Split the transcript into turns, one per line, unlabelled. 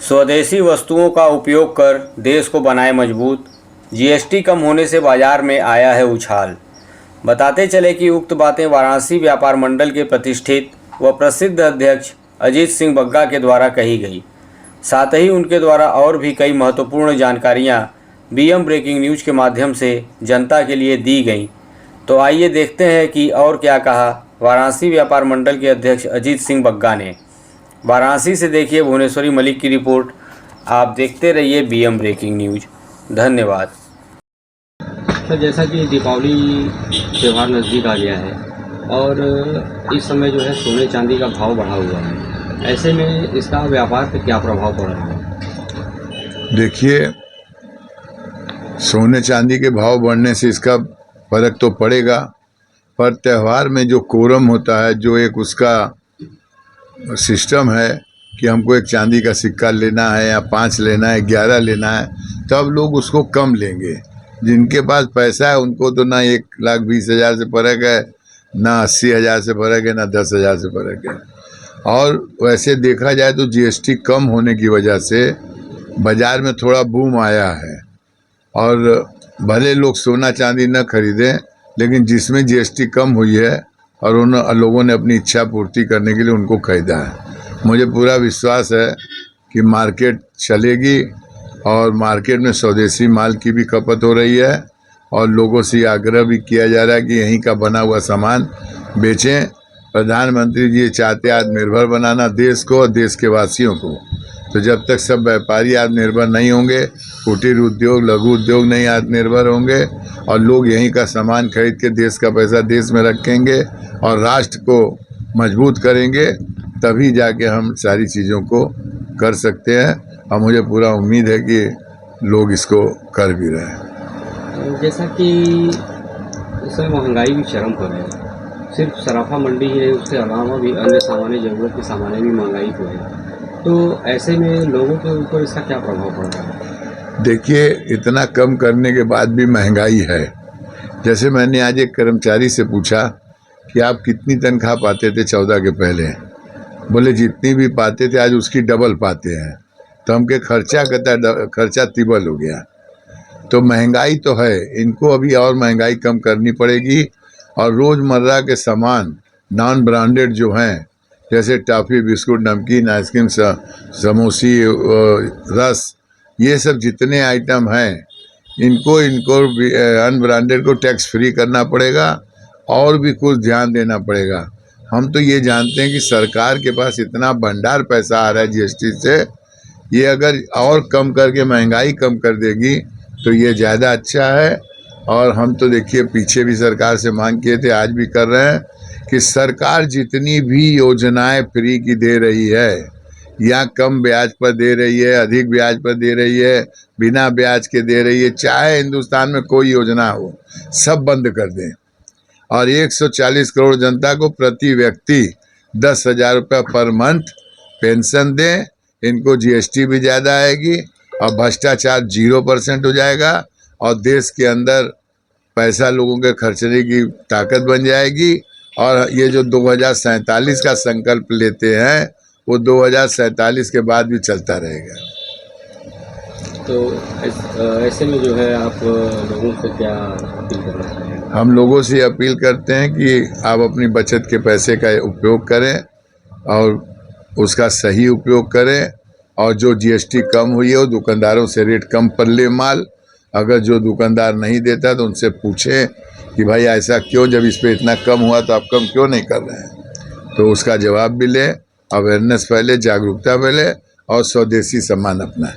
स्वदेशी वस्तुओं का उपयोग कर देश को बनाए मजबूत। जीएसटी कम होने से बाजार में आया है उछाल। बताते चले कि उक्त बातें वाराणसी व्यापार मंडल के प्रतिष्ठित व प्रसिद्ध अध्यक्ष अजीत सिंह बग्गा के द्वारा कही गई। साथ ही उनके द्वारा और भी कई महत्वपूर्ण जानकारियां बीएम ब्रेकिंग न्यूज के माध्यम से जनता के लिए दी गईं। तो आइए देखते हैं कि और क्या कहा वाराणसी व्यापार मंडल के अध्यक्ष अजीत सिंह बग्गा ने। वाराणसी से देखिए भुवनेश्वरी मलिक की रिपोर्ट। आप देखते रहिए बीएम ब्रेकिंग न्यूज। धन्यवाद।
सर, जैसा कि दीपावली त्यौहार नज़दीक आ गया है और इस समय जो है सोने चांदी का भाव बढ़ा हुआ है, ऐसे में इसका व्यापार पर क्या प्रभाव पड़ रहा है?
देखिए, सोने चांदी के भाव बढ़ने से इसका फर्क तो पड़ेगा, पर त्यौहार में जो कोरम होता है, जो एक उसका सिस्टम है कि हमको एक चांदी का सिक्का लेना है या 5 लेना है, 11 लेना है, तब लोग उसको कम लेंगे। जिनके पास पैसा है उनको तो ना 1,20,000 से फर्क है, ना 80,000 से फर्क है, ना 10,000 से फर्क है। और वैसे देखा जाए तो जीएसटी कम होने की वजह से बाज़ार में थोड़ा बूम आया है। और भले लोग सोना चांदी न खरीदें, लेकिन जिसमें जीएसटी कम हुई है और उन लोगों ने अपनी इच्छा पूर्ति करने के लिए उनको खरीदा है। मुझे पूरा विश्वास है कि मार्केट चलेगी और मार्केट में स्वदेशी माल की भी खपत हो रही है और लोगों से आग्रह भी किया जा रहा है कि यहीं का बना हुआ सामान बेचें। प्रधानमंत्री जी ये चाहते आत्मनिर्भर बनाना देश को और देश के वासियों को। तो जब तक सब व्यापारी आत्मनिर्भर नहीं होंगे, कुटीर उद्योग, लघु उद्योग नहीं आत्मनिर्भर होंगे और लोग यहीं का सामान खरीद के देश का पैसा देश में रखेंगे और राष्ट्र को मजबूत करेंगे, तभी जाके हम सारी चीज़ों को कर सकते हैं। और मुझे पूरा उम्मीद है कि लोग इसको कर भी रहे हैं।
जैसा कि इस समय महंगाई भी चरम पर है, सिर्फ सराफा मंडी ही नहीं, उसके अलावा भी अन्य सामान्य ज़रूरत के सामानें भी महंगाई पर है। तो ऐसे में लोगों के ऊपर इसका क्या प्रभाव पड़ रहा है?
देखिए, इतना कम करने के बाद भी महंगाई है। जैसे मैंने आज एक कर्मचारी से पूछा कि आप कितनी तनख्वाह पाते थे 14 के पहले, बोले जितनी भी पाते थे आज उसकी डबल पाते हैं। तो हमके खर्चा तिबल हो गया। तो महंगाई तो है, इनको अभी और महंगाई कम करनी पड़ेगी और रोज़मर्रा के सामान नॉन ब्रांडेड जो हैं, जैसे टॉफ़ी, बिस्कुट, नमकीन, आइसक्रीम, समोसी, रस, ये सब जितने आइटम हैं इनको अनब्रांडेड को टैक्स फ्री करना पड़ेगा और भी कुछ ध्यान देना पड़ेगा। हम तो ये जानते हैं कि सरकार के पास इतना भंडार पैसा आ रहा है जीएसटी से, ये अगर और कम करके महंगाई कम कर देगी तो ये ज़्यादा अच्छा है। और हम तो देखिए पीछे भी सरकार से मांग किए थे, आज भी कर रहे हैं कि सरकार जितनी भी योजनाएं फ्री की दे रही है या कम ब्याज पर दे रही है, अधिक ब्याज पर दे रही है, बिना ब्याज के दे रही है, चाहे हिंदुस्तान में कोई योजना हो, सब बंद कर दें और 140 करोड़ जनता को प्रति व्यक्ति 10,000 रुपये पर मंथ पेंशन दें। इनको जीएसटी भी ज़्यादा आएगी और भ्रष्टाचार 0% हो जाएगा और देश के अंदर पैसा लोगों के खर्चने की ताकत बन जाएगी। और ये जो 2047 का संकल्प लेते हैं वो 2047 के बाद भी चलता रहेगा।
तो ऐसे में जो है आप लोगों से क्या अपील करना चाहेंगे?
हम लोगों से अपील करते हैं कि आप अपनी बचत के पैसे का उपयोग करें और उसका सही उपयोग करें और जो जीएसटी कम हुई है वो दुकानदारों से रेट कम पर ले माल। अगर जो दुकानदार नहीं देता तो उनसे पूछें कि भाई ऐसा क्यों, जब इस पे इतना कम हुआ तो आप कम क्यों नहीं कर रहे हैं, तो उसका जवाब भी लें। अवेयरनेस फैले, जागरूकता फैले और स्वदेशी सामान अपनाएं।